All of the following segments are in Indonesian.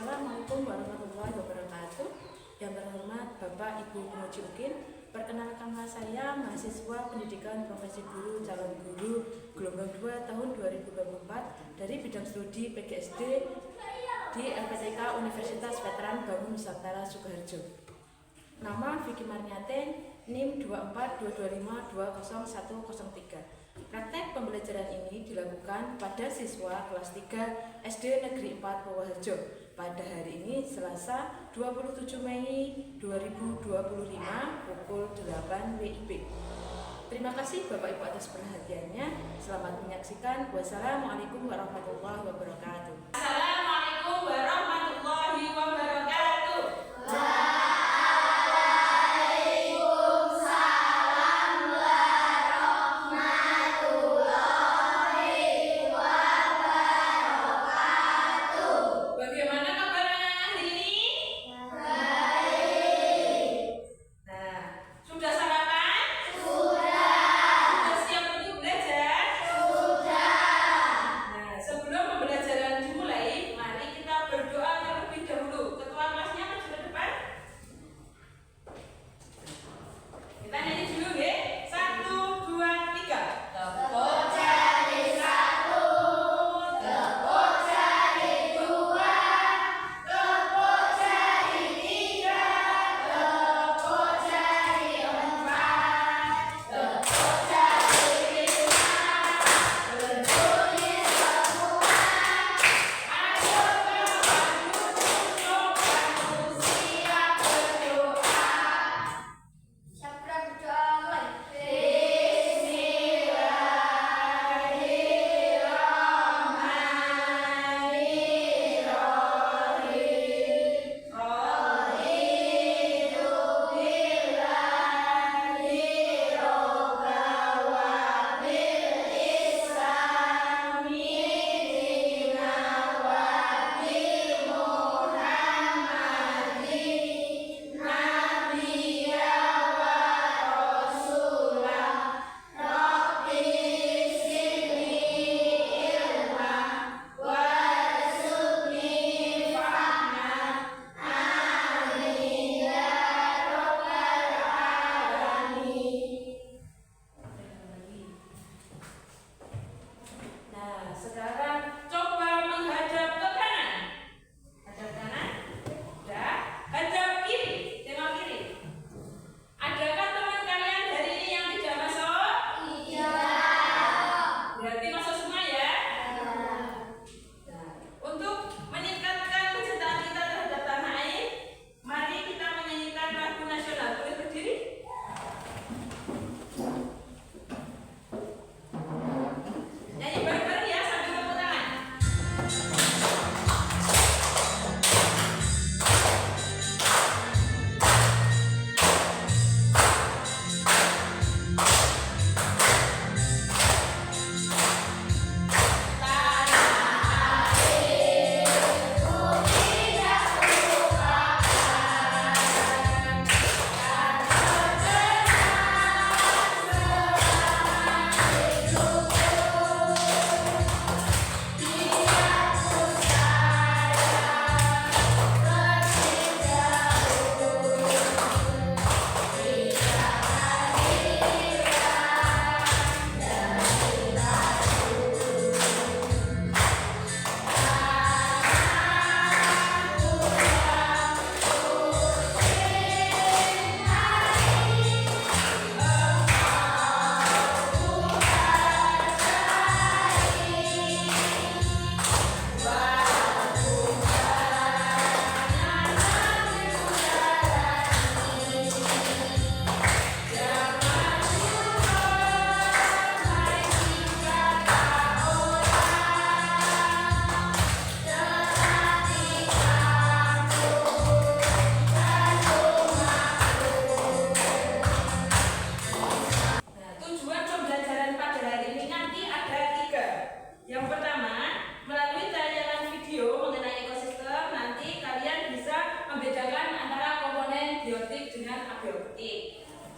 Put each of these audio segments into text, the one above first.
Assalamualaikum warahmatullahi wabarakatuh. Yang terhormat Bapak Ibu Pemuji UKIN, perkenalkanlah saya mahasiswa pendidikan profesi guru calon guru gelombang 2 tahun 2024 dari bidang studi PGSD di LPTK Universitas Veteran Bangun Nusantara Sukoharjo. Nama Vicky Marniate, NIM 24225200103. Praktek pembelajaran ini dilakukan pada siswa kelas 3 SD Negeri 4 Purwoharjo pada hari ini Selasa 27 Mei 2025 pukul 8 WIB. Terima kasih Bapak Ibu atas perhatiannya. Selamat menyaksikan. Wassalamualaikum warahmatullahi wabarakatuh. Assalamualaikum warahmatullahi wabarakatuh.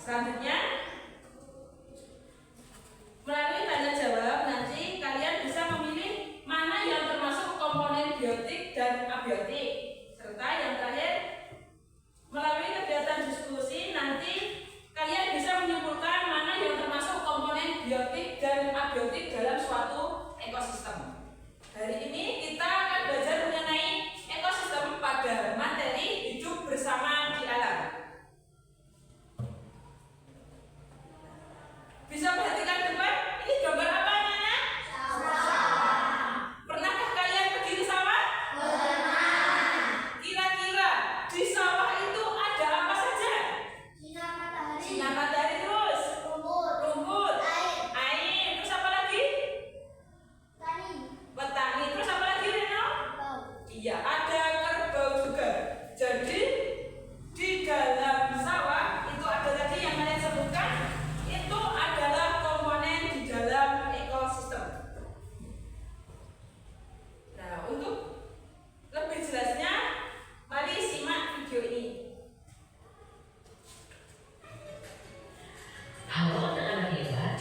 Selanjutnya, melalui tanya jawab nanti kalian bisa memilih mana yang termasuk komponen biotik dan abiotik. abiotik. Serta yang terakhir, melalui kegiatan diskusi nanti kalian bisa menyimpulkan mana yang termasuk komponen biotik dan abiotik dalam suatu ekosistem. Hari ini kita akan belajar mengenai ekosistem pada materi hidup bersama di alam. Bisa perhatikan depan, ini gambar apa anak-anak? Pernahkah kalian pergi ke sawah? Kira-kira di sawah itu ada apa saja? Sinar matahari terus rumput, air, terus apa lagi? Petani, terus apa lagi Reno? Iya, ada kerbau juga. Jadi di dalam sawah itu ada tadi yang kalian sebutkan, itu adalah komponen di dalam ekosistem. Nah, untuk lebih jelasnya, mari simak video ini. Halo anak-anak hebat,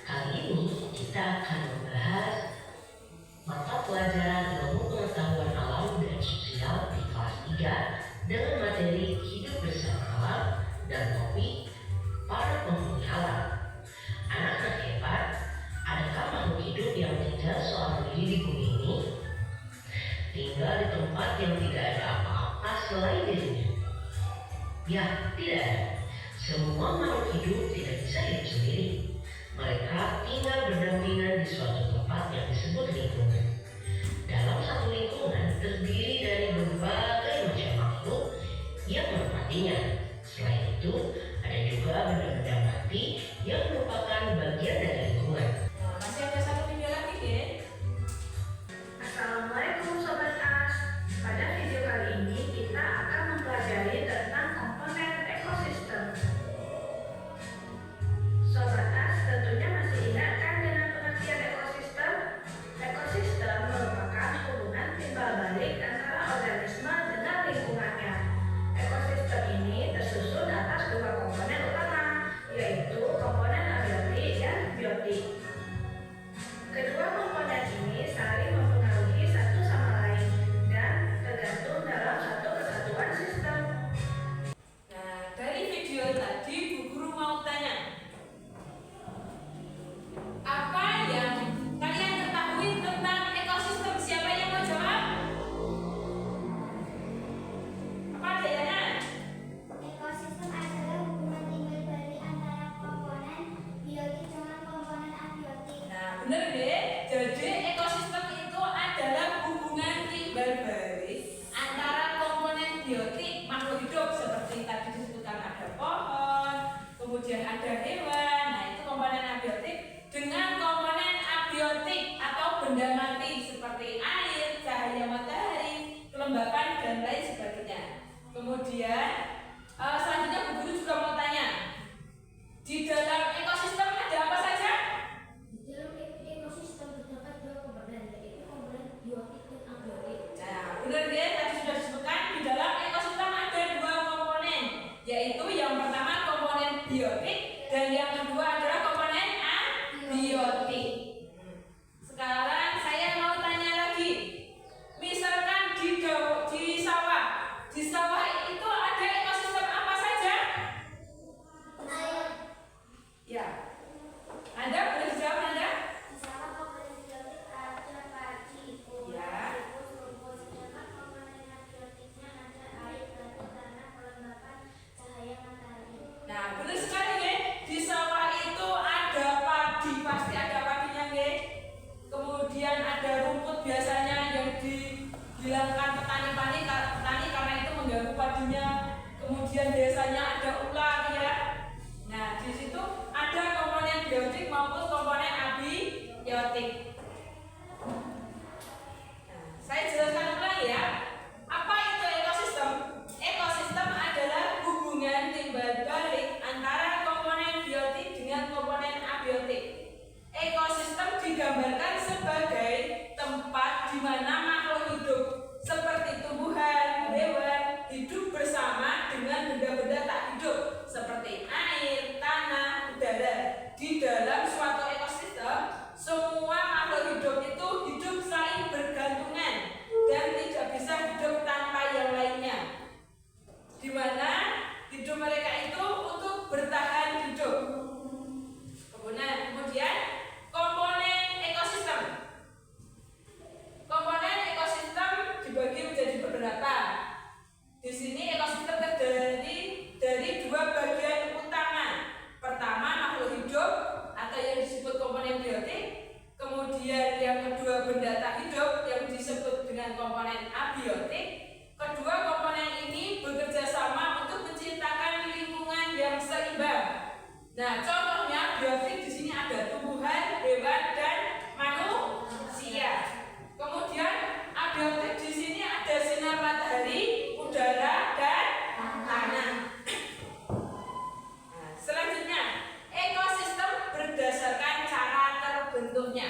kali ini kita akan membahas mata pelajaran ilmu pengetahuan alam dan sosial di kelas 3 dengan materi hidup bersama alam dan topik para penghuni alam. Anak-anak hebat, adakah makhluk hidup yang tinggal seorang diri di bumi ini? Tinggal di tempat yang tidak ada apa-apa selain dirinya? Ya, tidak ada. Semua makhluk hidup tidak bisa hidup sendiri. Mereka tinggal berdampingan di suatu tempat yang disebut lingkungan. Dalam satu lingkungan terdiri dari berbagai macam makhluk yang menempatinya. Selain itu, ada juga benda-benda mati yang merupakan bagian dari lingkungan. Nah, masih ada satu video lagi deh. Assalamualaikum Sobat As. Pada video kali ini kita akan mempelajari tentang komponen ekosistem. Sobat As tentunya masih ingat kan dengan pengertian ekosistem? Ekosistem merupakan hubungan timbal balik antara organisme dengan lingkungannya. Ekosistem ini tersusun atas dua komponen utama, yaitu komponen abiotik dan biotik. Kedua komponen ini saling mempengaruhi satu sama lain dan tergantung dalam satu kesatuan sistem. Nah, dari video tadi Bu Guru mau tanya, apa yang kalian ketahui tentang ekosistem? Siapa yang mau jawab? Apa adanya? Ekosistem adalah hubungan timbal balik antara komponen biotik dengan komponen abiotik. Nah, benar deh. Jadi ekosistem itu adalah hubungan timbal balik antara komponen biotik makhluk hidup seperti tadi disebutkan ada pohon, kemudian ada hewan. Nah, itu komponen abiotik dengan komponen abiotik atau benda mati seperti air, cahaya matahari, kelembapan dan lain sebagainya. Kemudian selanjutnya Bu Guru juga mau tanya, di dalam ekosistem ada apa saja? Di dalam ekosistem terdapat dua komponen, yaitu komponen biotik dan abiotik. Nah, benar ya, tadi sudah disebutkan di dalam ekosistem ada dua komponen, yaitu yang pertama komponen biotik dan yang kedua adalah komponen abiotik. Sekarang saya mau tanya lagi, misalkan di sawah itu ada ekosistem apa saja? Air. Ya, Anda boleh dijawab Anda? Di sawah komponen biotik ada padi, Ya. tikus, rumput. Sedangkan komponen abiotiknya ada air, batu, tanah, kelembapan, cahaya matahari. Nah, benar sekali ya. Di sawah itu ada padi, pasti ada padinya ya. Kemudian ada rumput biasanya yang dihilangkan petani karena itu mengganggu padinya. Kemudian biasanya ada ular ya. Nah, di situ ada komponen biotik maupun komponen abiotik. Nah, saya jelaskan ulang ya. Apa itu ekosistem? Ekosistem adalah hubungan timbal balik antara komponen biotik dengan komponen abiotik. Ekosistem digambarkan sebagai tempat di mana makhluk hidup seperti tumbuhan, hewan hidup bersama dengan benda-benda tak hidup seperti air, tanah, udara. Di dalam suatu ekosistem, semua makhluk hidup itu hidup saling bergantungan dan biodata. Di sini ekosistem terdiri dari dua bagian utama. Pertama, makhluk hidup atau yang disebut komponen biotik. Kemudian yang kedua, benda tak hidup yang disebut dengan komponen abiotik. Kedua komponen ini bekerja sama untuk menciptakan lingkungan yang seimbang. Nah, contohnya biotik di sini ada tumbuhan, hewan, dan manusia. Kemudian abiotik di sini ada sinar matahari, udara, dan tanah. Nah, selanjutnya, ekosistem berdasarkan cara terbentuknya.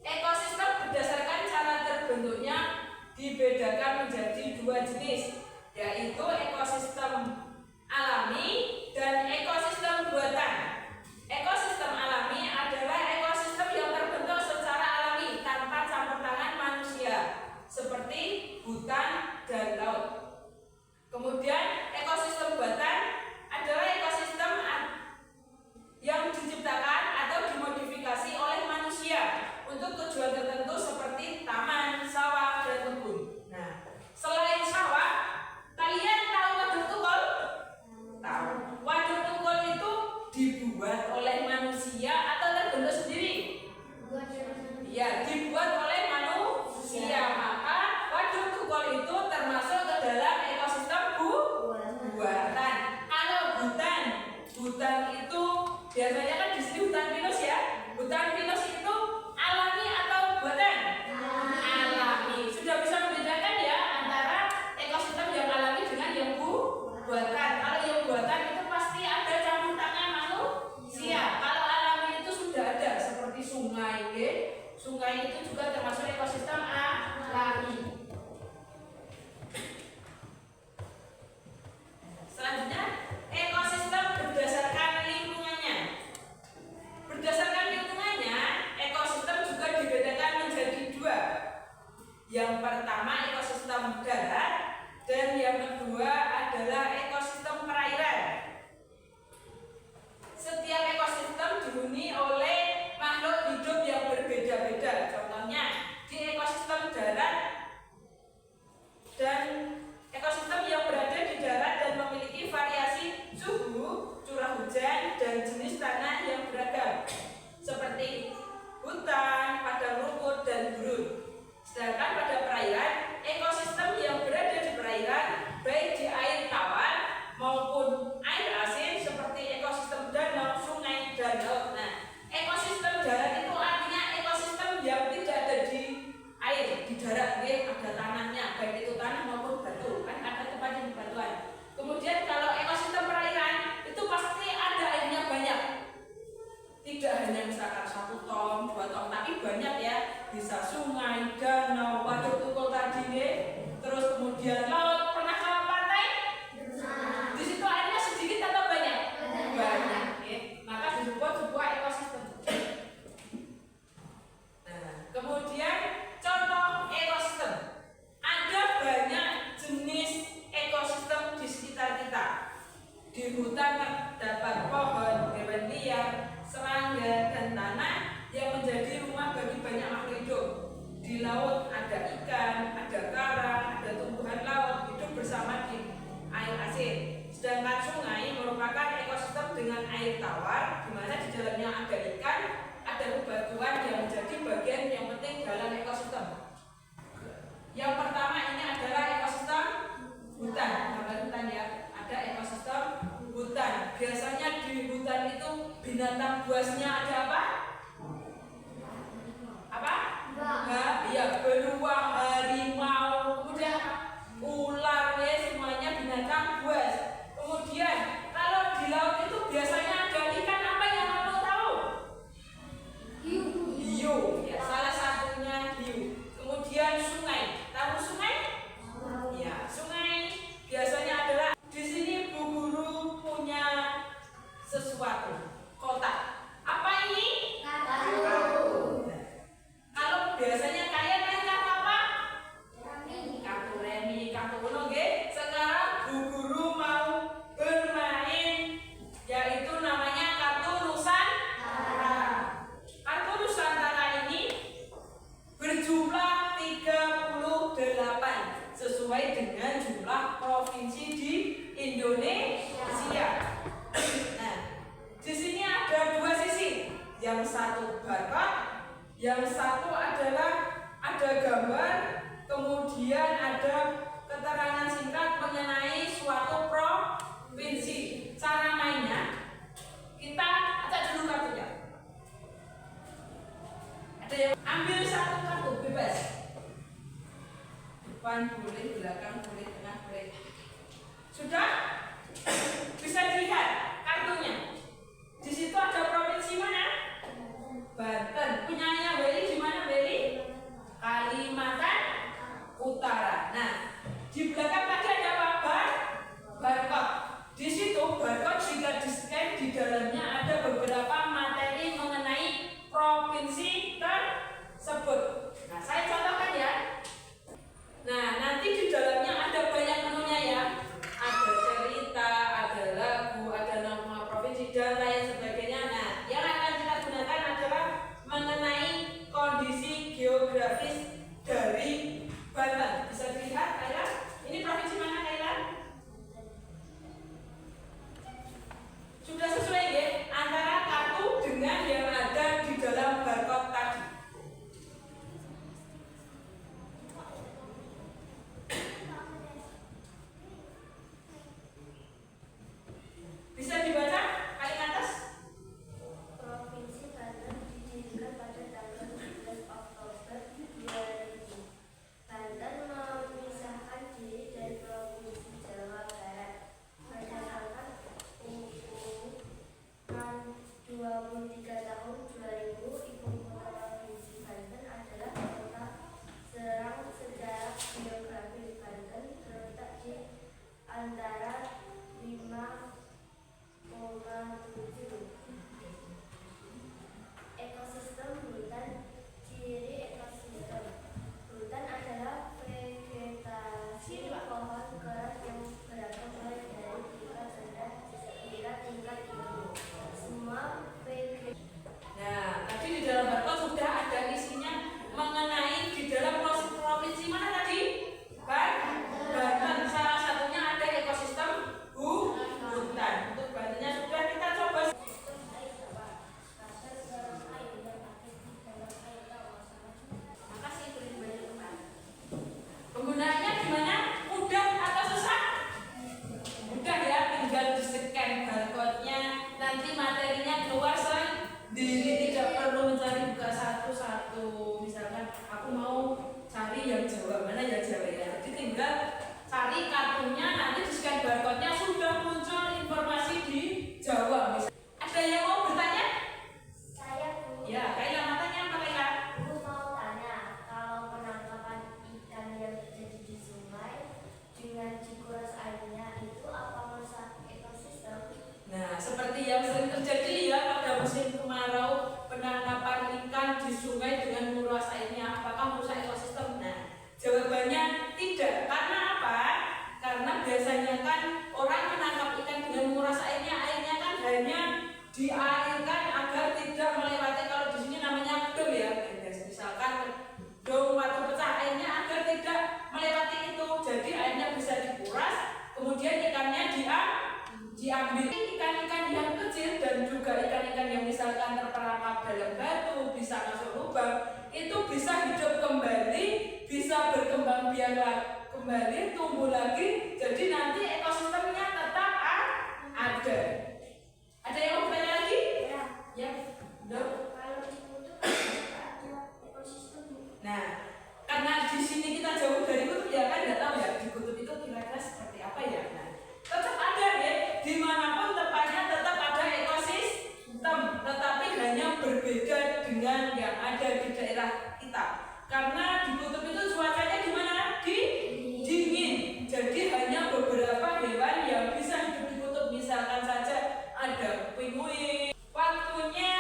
Ekosistem berdasarkan cara terbentuknya dibedakan menjadi dua jenis, yaitu ekosistem alami dan ekosistem buatan. Ekosistem alami adalah ekosistem yang terbentuk secara alami tanpa campur tangan manusia, seperti hutan dan laut. Kemudian ekosistem buatan adalah ekosistem yang diciptakan atau dimodifikasi oleh manusia untuk tujuan tertentu seperti taman, sawah, dan kebun. Nah, selain sawah, kalian tahu waduk tukul? Tahu. Waduk tukul itu dibuat oleh manusia atau terbentuk sendiri? Ya, dibuat oleh manusia. Maka waduk tukul itu termasuk ke dalam ekosistem buatan. Kalau hutan itu biasanya kan di sini hutan pinus ya. Hutan pinus itu alami atau buatan? Alami. Sudah bisa membedakan ya antara ekosistem yang alami dengan yang buatan. Kalau yang buatan itu pasti ada campur tangan manusia. Kalau alami itu sudah ada seperti sungai, ya. Sungai itu juga termasuk ekosistem alami. Selanjutnya, ekosistem berdasarkan lingkungannya. Berdasarkan lingkungannya, ekosistem juga dibedakan menjadi dua. Yang pertama ekosistem darat dan yang kedua adalah ekosistem perairan. Setiap ekosistem dihuni oleh makhluk hidup yang berbeda-beda. Contohnya di ekosistem darat dan ekosistem yang berada di darat dan memiliki variasi suhu, curah hujan, dan jenis tanah yang beragam, seperti hutan, padang rumput, dan gurun. Sedangkan pada perairan, ekosistem yang berada di perairan, baik di air tawar maupun air asin, seperti ekosistem danau, sungai, dan laut. Nah, ekosistem darat itu artinya ekosistem yang tidak ada di air, di darat, ada tanahnya, baik itu tanah maupun batu, kan ada tempat yang batuan. Kemudian kalau ekosistem perairan itu pasti ada airnya banyak, tidak hanya misalkan 1 ton, 2 ton, tapi banyak ya, bisa sungai, danau, waduk tukul tadi, terus kemudian laut. Pernah ke pantai? Di situ airnya sedikit atau banyak? Banyak, maka disebut sebuah ekosistem. Nah, kemudian contoh ekosistem. Ada banyak jenis ekosistem di sekitar kita. Di hutan terdapat pohon, hewan liar, serangga, dan tanah yang menjadi rumah bagi banyak makhluk hidup. Di laut ada ikan, ada karang, ada tumbuhan laut hidup bersama di air asin. Sedangkan sungai merupakan ekosistem dengan air tawar, di mana di dalamnya ada ikan, ada bebatuan yang menjadi bagian yang penting dalam ekosistem. Yang pertama ini adalah ekosistem hutan. Gambar hutan ya, ada ekosistem hutan. Biasanya di hutan itu binatang buasnya ada apa? Apa? Iya, belut. dalam batu, bisa masuk lubang, itu bisa hidup kembali, bisa berkembang biak kembali, tumbuh lagi. Jadi nanti ekosistemnya tetap ada. Ada yang mau bertanya lagi? Ya. Ya, udah. Kalau ditutup ada ekosistem. Nah, karena di sini kita jauh dari kutub ya kan, nggak tahu ya di kutub itu kira-kira seperti apa ya. Nah, tetap ada ya, dimanapun tempatnya tetap ada ekosistem, tetapi hanya berbeda dengan yang ada di daerah kita. Karena di kutub itu cuacanya gimana? Dingin. Jadi hanya beberapa hewan yang bisa hidup di kutub. Misalkan saja ada penguin. Waktunya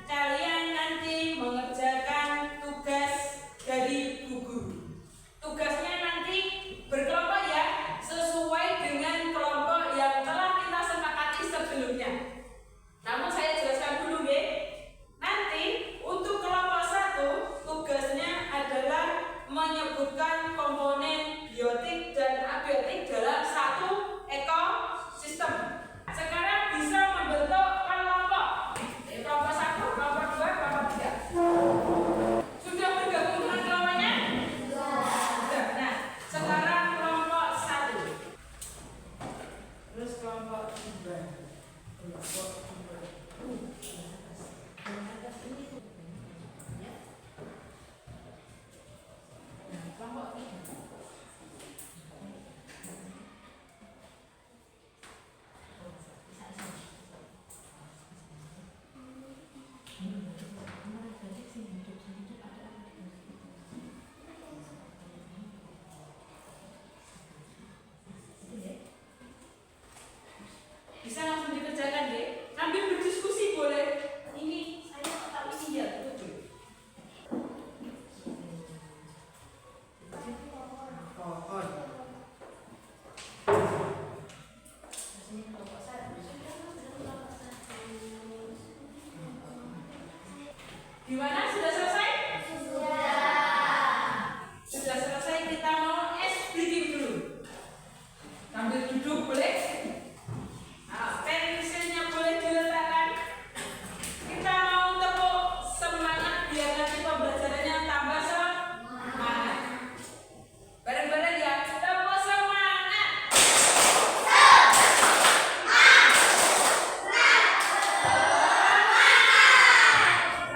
kalian nanti mengerjakan tugas dari Bu Guru. Tugasnya nanti berkelompok ya, sesuai dengan kelompok yang telah kita sepakati sebelumnya. Namun saya jelaskan dulu ya. Nanti untuk kelompok 1 tugasnya adalah menyebutkan komponen biotik dan abiotik dalam satu ekosistem. Sekarang bisa membentuk kelompok. Kelompok 1, kelompok 2, kelompok 3. Sudah bergabung dengan kelompoknya? Sudah. Nah, sekarang kelompok 1. Terus kelompok 2. Kelompok 2. Yang atas ini tuh. Ya. Nah, kelompok 3. Bisa langsung dikerjakan deh. Sambil berdiskusi boleh. Ini saya tahu ini ya, betul. Pohon. Ini kelompok 1. Gimana? Sudah selesai? Sudah selesai, kita mau es breathing dulu. Sambil duduk boleh? Nah, pensilnya boleh diletakkan. Kita mau tepuk semangat biar nanti pembelajarannya tambah semangat. Bareng-bareng ya, tepuk semangat.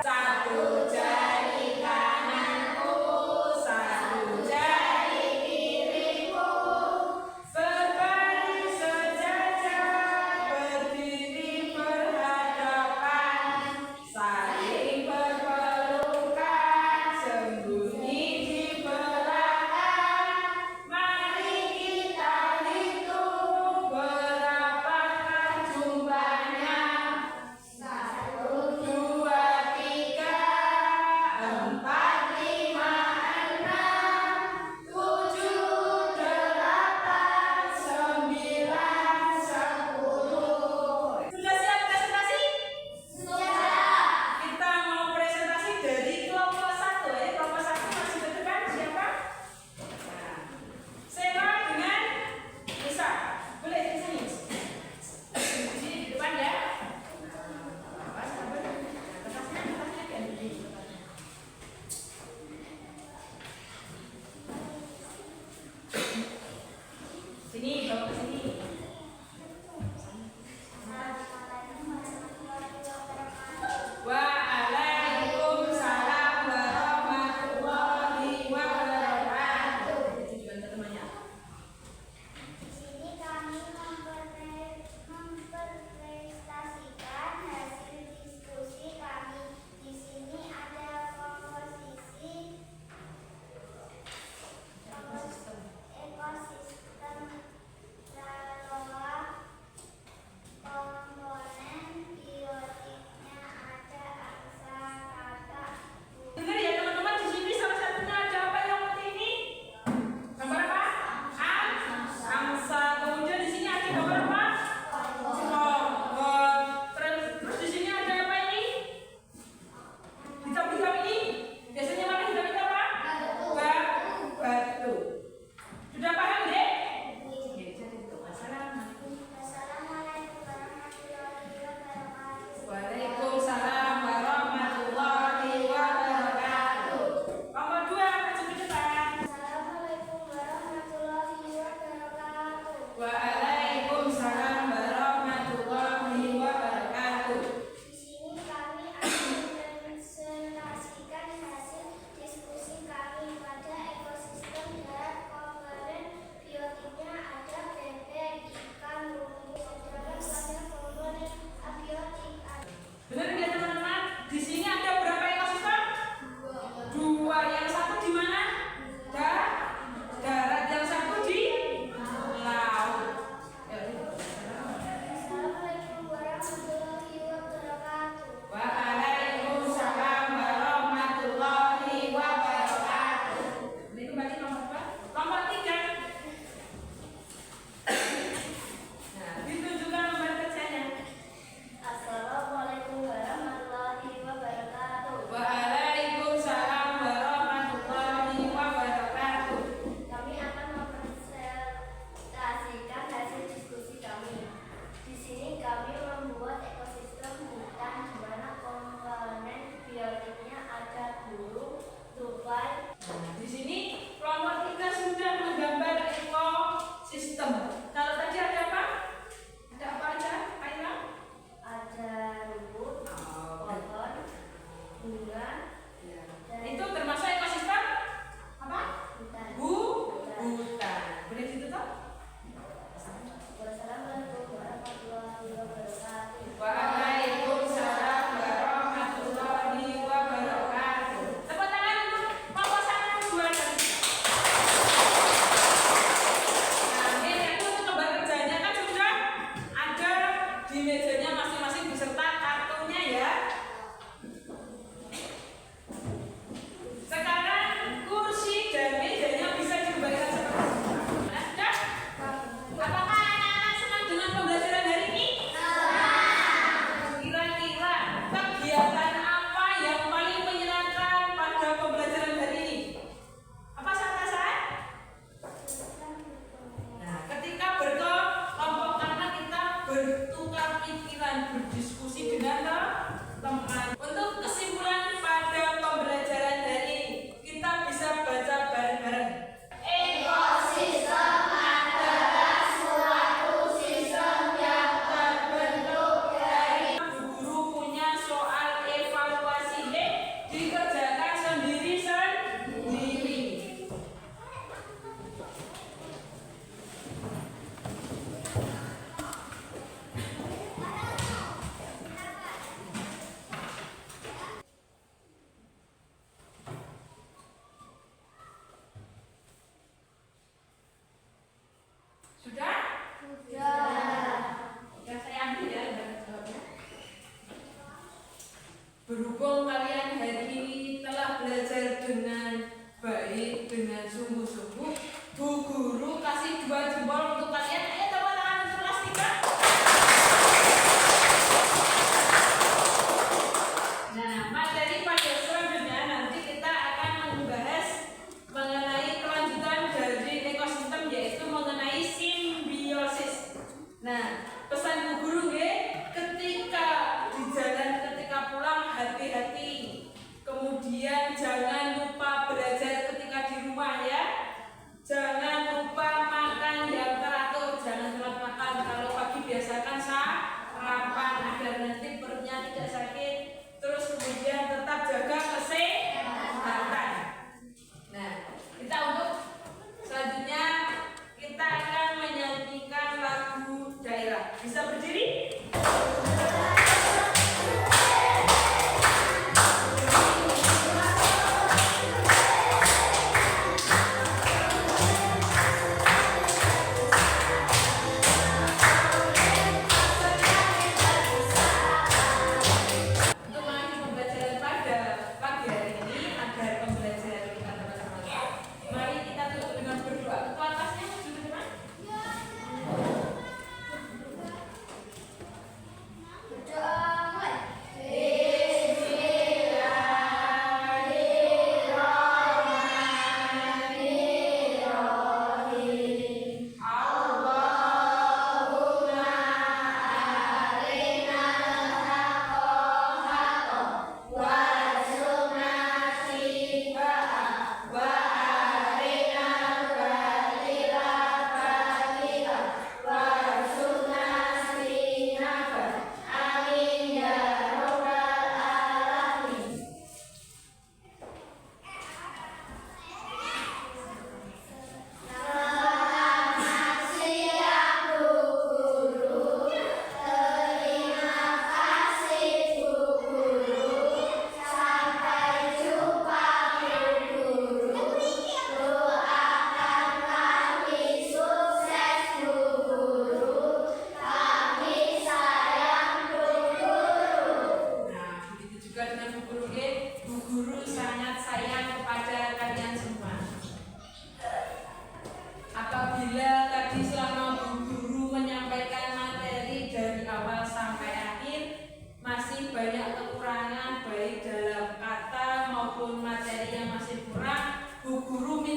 Satu jari kananku, satu jari kiriku, berbaring sejajar, berdiri berhadapan, saling berpelukan, sembunyi di belakang. Mari kita hitung berapakah jumlahnya. 1, 2, 3, 4, 5, 6, 7, 8, 9, 10. Sudah siap presentasi? Kita mau presentasi dari kelompok 1 ya. Kelompok 1 masih di depan siapa? Nah, Sela dengan Nisa. Boleh di sini. Di sini di depan ya. Awas, sabar. Kertasnya ganti di depannya. Sini, bawa ke sini. Waalaikumsalam warahmatullahi wabarakatuh. Itu juga temannya. Di sini kami mempresentasikan hasil diskusi kami. Di sini ada komposisi ekosistem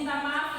minta maaf